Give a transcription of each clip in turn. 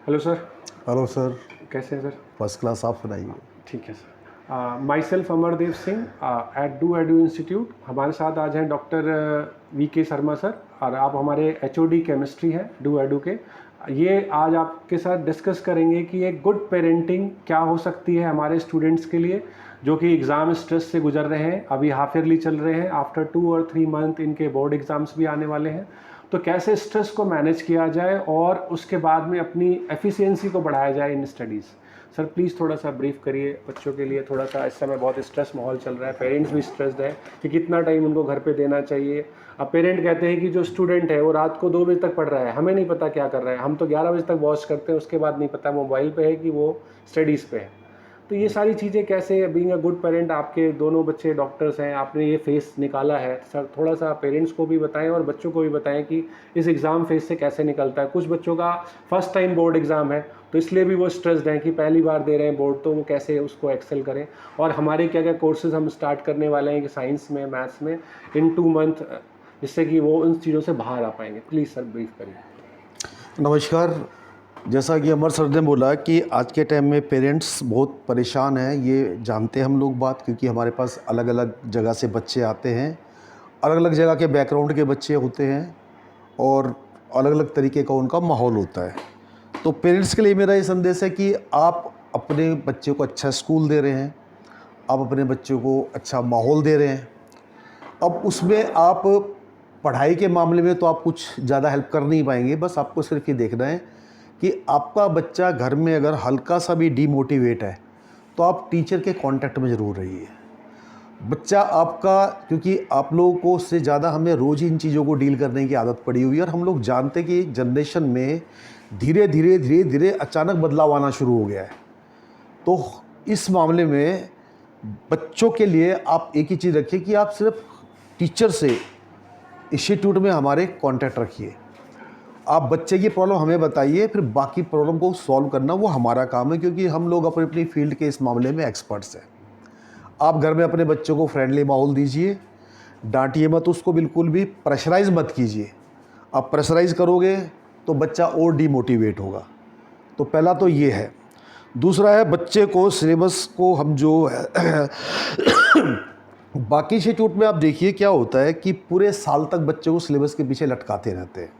Hello sir. Hello sir. कैसे हैं sir? First class, आप सुनाइए। ठीक है sir. Myself Amardev Singh at do edu institute. हमारे साथ आज हैं डॉक्टर वी के शर्मा सर, और आप हमारे एचओडी केमिस्ट्री हैं डू एडू के। ये आज आपके साथ डिस्कस करेंगे कि एक गुड पेरेंटिंग क्या हो सकती है हमारे स्टूडेंट्स के लिए जो कि एग्ज़ाम स्ट्रेस से गुजर रहे हैं। अभी हाफ ईयरली चल रहे हैं, आफ्टर 2 और 3 मंथ इनके बोर्ड एग्ज़ाम्स भी आने वाले हैं। तो कैसे स्ट्रेस को मैनेज किया जाए और उसके बाद में अपनी एफिशिएंसी को बढ़ाया जाए इन स्टडीज़। सर प्लीज़ थोड़ा सा ब्रीफ करिए बच्चों के लिए। थोड़ा सा इस समय बहुत स्ट्रेस माहौल चल रहा है, पेरेंट्स भी स्ट्रेस्ड है कि कितना टाइम उनको घर पे देना चाहिए। अब पेरेंट कहते हैं कि जो स्टूडेंट है वो रात को 2 बजे तक पढ़ रहा है, हमें नहीं पता क्या कर रहा है, हम तो 11 बजे तक वॉच करते हैं, उसके बाद नहीं पता मोबाइल पे है कि वो स्टडीज़ पे है। तो ये सारी चीज़ें कैसे, बीइंग अ गुड पेरेंट, आपके दोनों बच्चे डॉक्टर्स हैं, आपने ये फेस निकाला है सर, थोड़ा सा पेरेंट्स को भी बताएं और बच्चों को भी बताएं कि इस एग्ज़ाम फेस से कैसे निकलता है। कुछ बच्चों का फर्स्ट टाइम बोर्ड एग्ज़ाम है तो इसलिए भी वो स्ट्रेस्ड हैं कि पहली बार दे रहे हैं बोर्ड, तो वो कैसे उसको एक्सेल करें। और हमारे क्या क्या कोर्सेज हम स्टार्ट करने वाले हैं कि साइंस में, मैथ्स में, इन 2 मंथ, जिससे कि वो उन चीज़ों से बाहर आ पाएंगे। प्लीज़ सर ब्रीफ करिए। नमस्कार। जैसा कि अमर सर ने बोला कि आज के टाइम में पेरेंट्स बहुत परेशान हैं, ये जानते हैं हम लोग बात, क्योंकि हमारे पास अलग अलग जगह से बच्चे आते हैं, अलग अलग जगह के बैकग्राउंड के बच्चे होते हैं और अलग अलग तरीके का उनका माहौल होता है। तो पेरेंट्स के लिए मेरा ये संदेश है कि आप अपने बच्चे को अच्छा स्कूल दे रहे हैं, आप अपने बच्चों को अच्छा माहौल दे रहे हैं। अब उसमें आप पढ़ाई के मामले में तो आप कुछ ज़्यादा हेल्प कर नहीं पाएंगे, बस आपको सिर्फ ये देखना है कि आपका बच्चा घर में अगर हल्का सा भी डीमोटिवेट है तो आप टीचर के कांटेक्ट में ज़रूर रहिए। बच्चा आपका, क्योंकि आप लोगों को उससे ज़्यादा हमें रोज़ इन चीज़ों को डील करने की आदत पड़ी हुई है और हम लोग जानते हैं कि जनरेशन में धीरे धीरे अचानक बदलाव आना शुरू हो गया है। तो इस मामले में बच्चों के लिए आप एक ही चीज़ रखिए कि आप सिर्फ टीचर से इंस्टीट्यूट में हमारे कांटेक्ट रखिए। आप बच्चे की प्रॉब्लम हमें बताइए, फिर बाकी प्रॉब्लम को सॉल्व करना वो हमारा काम है, क्योंकि हम लोग अपनी अपनी फील्ड के इस मामले में एक्सपर्ट्स हैं। आप घर में अपने बच्चों को फ्रेंडली माहौल दीजिए, डांटिए मत उसको, बिल्कुल भी प्रेशराइज़ मत कीजिए। आप प्रेशराइज़ करोगे तो बच्चा और डीमोटिवेट होगा। तो पहला तो ये है। दूसरा है, बच्चे को सिलेबस को हम जो है बाकी इंस्टीट्यूट में आप देखिए क्या होता है कि पूरे साल तक बच्चे को सिलेबस के पीछे लटकाते रहते हैं।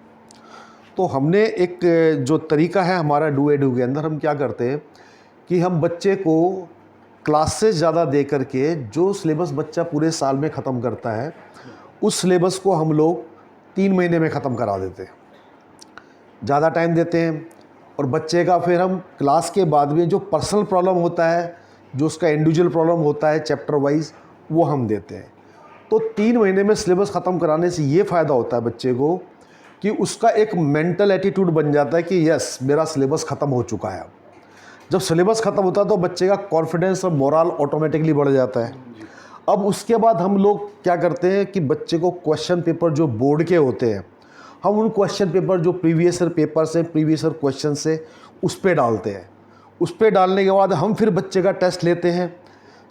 तो हमने एक जो तरीका है हमारा डू एडू के अंदर, हम क्या करते हैं कि हम बच्चे को क्लासेस ज़्यादा दे करके जो सिलेबस बच्चा पूरे साल में ख़त्म करता है उस सिलेबस को हम लोग 3 महीने में ख़त्म करा देते हैं, ज़्यादा टाइम देते हैं। और बच्चे का फिर हम क्लास के बाद में जो पर्सनल प्रॉब्लम होता है, जो उसका इंडिविजुअल प्रॉब्लम होता है चैप्टर वाइज, वो हम देते हैं। तो 3 महीने में सिलेबस ख़त्म कराने से ये फ़ायदा होता है बच्चे को कि उसका एक मेंटल एटीट्यूड बन जाता है कि यस, मेरा सिलेबस ख़त्म हो चुका है। अब जब सिलेबस ख़त्म होता है तो बच्चे का कॉन्फिडेंस और मोरल ऑटोमेटिकली बढ़ जाता है। अब उसके बाद हम लोग क्या करते हैं कि बच्चे को क्वेश्चन पेपर जो बोर्ड के होते हैं, हम उन क्वेश्चन पेपर जो प्रीवियस ईयर पेपर्स हैं, प्रीवियस ईयर क्वेश्चन से उस पर डालते हैं। उस पर डालने के बाद हम फिर बच्चे का टेस्ट लेते हैं,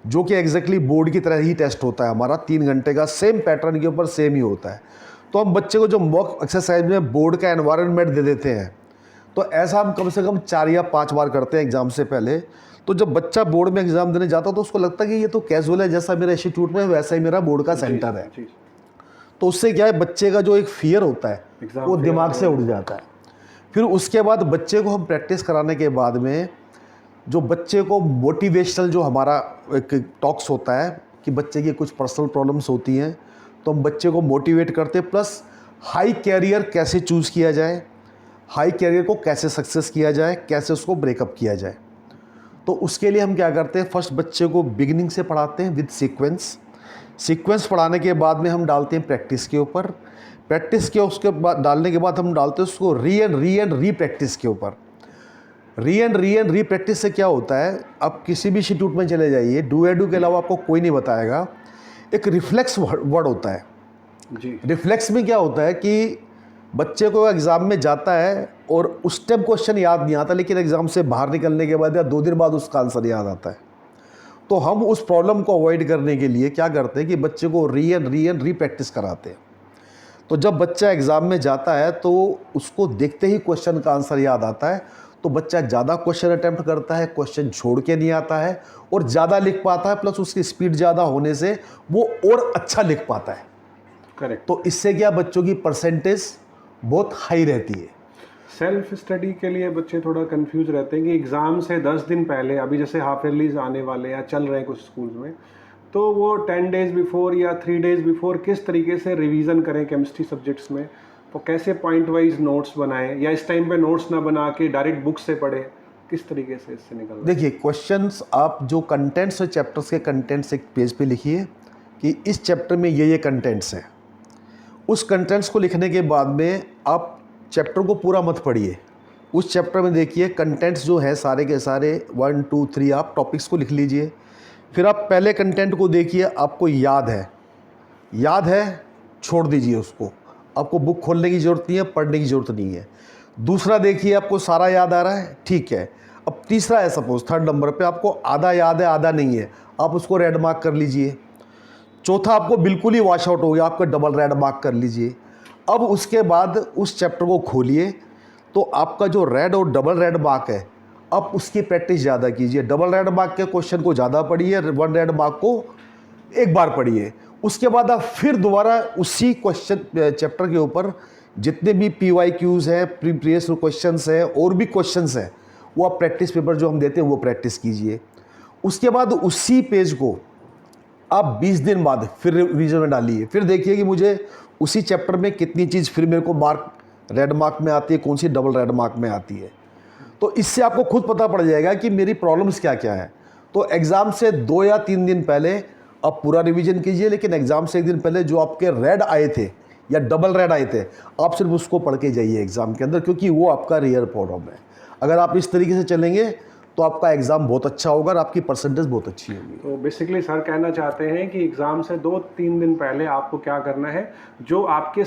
जो कि एग्जैक्टली बोर्ड की तरह ही टेस्ट होता है हमारा, 3 घंटे का, सेम पैटर्न के ऊपर सेम ही होता है। तो हम बच्चे को जो मॉक एक्सरसाइज में बोर्ड का एनवायरनमेंट दे देते हैं, तो ऐसा हम कम से कम 4 या 5 बार करते हैं एग्ज़ाम से पहले। तो जब बच्चा बोर्ड में एग्ज़ाम देने जाता है तो उसको लगता है कि ये तो कैजुअल है, जैसा मेरा इंस्टीट्यूट में वैसा ही मेरा बोर्ड का सेंटर है। तो उससे क्या है, बच्चे का जो एक फियर होता है वो दिमाग से उड़ जाता है। फिर उसके बाद बच्चे को हम प्रैक्टिस कराने के बाद में जो बच्चे को मोटिवेशनल जो हमारा एक टॉक्स होता है कि बच्चे की कुछ पर्सनल प्रॉब्लम्स होती हैं, तो हम बच्चे को मोटिवेट करते, प्लस हाई कैरियर कैसे चूज़ किया जाए, हाई कैरियर को कैसे सक्सेस किया जाए, कैसे उसको ब्रेकअप किया जाए। तो उसके लिए हम क्या करते हैं, फर्स्ट बच्चे को बिगिनिंग से पढ़ाते हैं विद सीक्वेंस पढ़ाने के बाद में हम डालते हैं प्रैक्टिस के ऊपर। प्रैक्टिस के उसके बाद डालने के बाद हम डालते हैं उसको री एंड री प्रैक्टिस के ऊपर। री एंड री प्रैक्टिस से क्या होता है, आप किसी भी इंस्टीट्यूट में चले जाइए, डू एडू के अलावा आपको कोई नहीं बताएगा, एक रिफ्लेक्स वर्ड होता है जी। रिफ्लेक्स में क्या होता है कि बच्चे को एग्ज़ाम में जाता है और उस टाइम क्वेश्चन याद नहीं आता, लेकिन एग्ज़ाम से बाहर निकलने के बाद या 2 दिन बाद उसका आंसर याद आता है। तो हम उस प्रॉब्लम को अवॉइड करने के लिए क्या करते हैं कि बच्चे को री एंड री प्रैक्टिस कराते हैं, तो जब बच्चा एग्ज़ाम में जाता है तो उसको देखते ही क्वेश्चन का आंसर याद आता है, तो बच्चा ज़्यादा क्वेश्चन अटैम्प्ट करता है, क्वेश्चन छोड़ के नहीं आता है और ज़्यादा लिख पाता है, प्लस उसकी स्पीड ज़्यादा होने से वो और अच्छा लिख पाता है। करेक्ट। तो इससे क्या बच्चों की परसेंटेज बहुत हाई रहती है। सेल्फ स्टडी के लिए बच्चे थोड़ा कंफ्यूज रहते हैं कि एग्ज़ाम से 10 दिन पहले, अभी जैसे हाफ ईयरलीज आने वाले या चल रहे हैं कुछ स्कूल्स में, तो वो 10 डेज़ बिफोर या 3 डेज़ बिफोर किस तरीके से रिवीजन करें केमिस्ट्री सब्जेक्ट्स में, तो कैसे पॉइंट वाइज नोट्स बनाएं, या इस टाइम पे नोट्स ना बना के डायरेक्ट बुक से पढ़ें, किस तरीके से इससे निकल? देखिए, क्वेश्चंस आप जो कंटेंट्स है चैप्टर्स के कंटेंट्स एक पेज पे लिखिए कि इस चैप्टर में ये कंटेंट्स हैं। उस कंटेंट्स को लिखने के बाद में आप चैप्टर को पूरा मत पढ़िए, उस चैप्टर में देखिए कंटेंट्स जो है सारे के सारे 1 2 3 आप टॉपिक्स को लिख लीजिए। फिर आप पहले कंटेंट को देखिए, आपको याद है छोड़ दीजिए उसको, आपको बुक खोलने की ज़रूरत नहीं है, पढ़ने की ज़रूरत नहीं है। दूसरा देखिए, आपको सारा याद आ रहा है, ठीक है। अब तीसरा है, सपोज 3rd नंबर पे आपको आधा याद है आधा नहीं है, आप उसको रेड मार्क कर लीजिए। चौथा आपको बिल्कुल ही वॉश आउट हो गया, आपको डबल रेड मार्क कर लीजिए। अब उसके बाद उस चैप्टर को खोलिए, तो आपका जो रेड और डबल रेड मार्क है, अब उसकी प्रैक्टिस ज़्यादा कीजिए। डबल रेड मार्क के क्वेश्चन को ज़्यादा पढ़िए, 1 रेड मार्क को एक बार पढ़िए। उसके बाद आप फिर दोबारा उसी क्वेश्चन चैप्टर के ऊपर जितने भी PYQs हैं, प्रीवियस क्वेश्चंस हैं और भी क्वेश्चंस हैं, वो आप प्रैक्टिस पेपर जो हम देते हैं वो प्रैक्टिस कीजिए। उसके बाद उसी पेज को आप 20 दिन बाद फिर रिवीजन में डालिए। फिर देखिए कि मुझे उसी चैप्टर में कितनी चीज़ फिर मेरे को मार्क रेड मार्क में आती है, कौन सी डबल रेड मार्क में आती है। तो इससे आपको खुद पता पड़ जाएगा कि मेरी प्रॉब्लम्स क्या क्या है। तो एग्ज़ाम से 2 या 3 दिन पहले आप पूरा रिवीजन कीजिए, लेकिन एग्ज़ाम से 1 दिन पहले जो आपके रेड आए थे या डबल रेड आए थे, आप सिर्फ उसको पढ़ के जाइए एग्ज़ाम के अंदर, क्योंकि वो आपका रियल प्रॉब्लम है। अगर आप इस तरीके से चलेंगे तो आपका एग्ज़ाम बहुत अच्छा होगा और आपकी परसेंटेज बहुत अच्छी होगी। तो बेसिकली सर कहना चाहते हैं कि एग्ज़ाम से 2-3 दिन पहले आपको क्या करना है, जो आपके